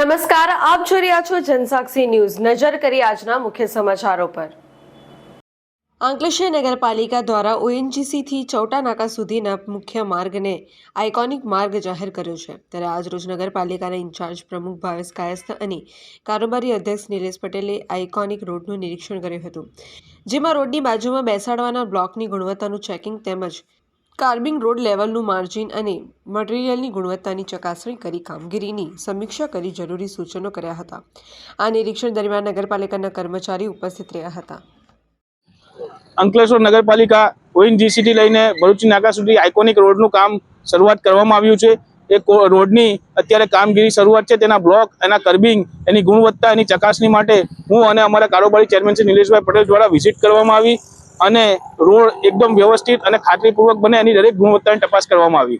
નમસ્કાર, આપ જોઈ રહ્યા છો જનસાક્ષી ન્યૂઝ। નજર કરી આજના મુખ્ય સમાચારો પર। અંકલેશ્વર નગરપાલિકા દ્વારા ઓએનજીસી થી ચૌટા નાકા સુધીના મુખ્ય માર્ગને આઇકોનિક માર્ગ જાહેર કર્યો છે। ત્યારે આજરોજ નગરપાલિકાના ઇન્ચાર્જ પ્રમુખ ભાવેશ કાયસ્થ અને કારોબારી અધ્યક્ષ નિલેશ પટેલે આઇકોનિક રોડનું નિરીક્ષણ કર્યું હતું, જેમાં રોડની બાજુમાં બેસાડવાના બ્લોકની ગુણવત્તાનું ચેકિંગ તેમજ કાર્બિંગ રોડ લેવલનું માર્જિન અને મટીરીયલની ગુણવત્તાની ચકાસણી કરી કામગીરીની સમીક્ષા કરી જરૂરી સૂચનો કર્યા હતા। આ નિરીક્ષણ દરમિયાન નગરપાલિકાના કર્મચારી ઉપસ્થિત રહ્યા હતા। અંકલેશ્વર નગરપાલિકા ઓએનજીસી થી લઈને ભરૂચ નાકા સુધી આઇકોનિક રોડનું કામ શરૂઆત કરવામાં આવ્યું છે। એ રોડની અત્યારે કામગીરી શરૂઆત છે। તેના બ્લોક, એના કર્બિંગ, એની ગુણવત્તા, એની ચકાસણી માટે હું અને અમારા કારોબારી ચેરમેન શ્રી નિલેશભાઈ પટેલ દ્વારા વિઝિટ કરવામાં આવી અને રોડ એકદમ વ્યવસ્થિત અને ખાતરીપૂર્વક બને એની દરેક ગુણવત્તાની તપાસ કરવામાં આવી।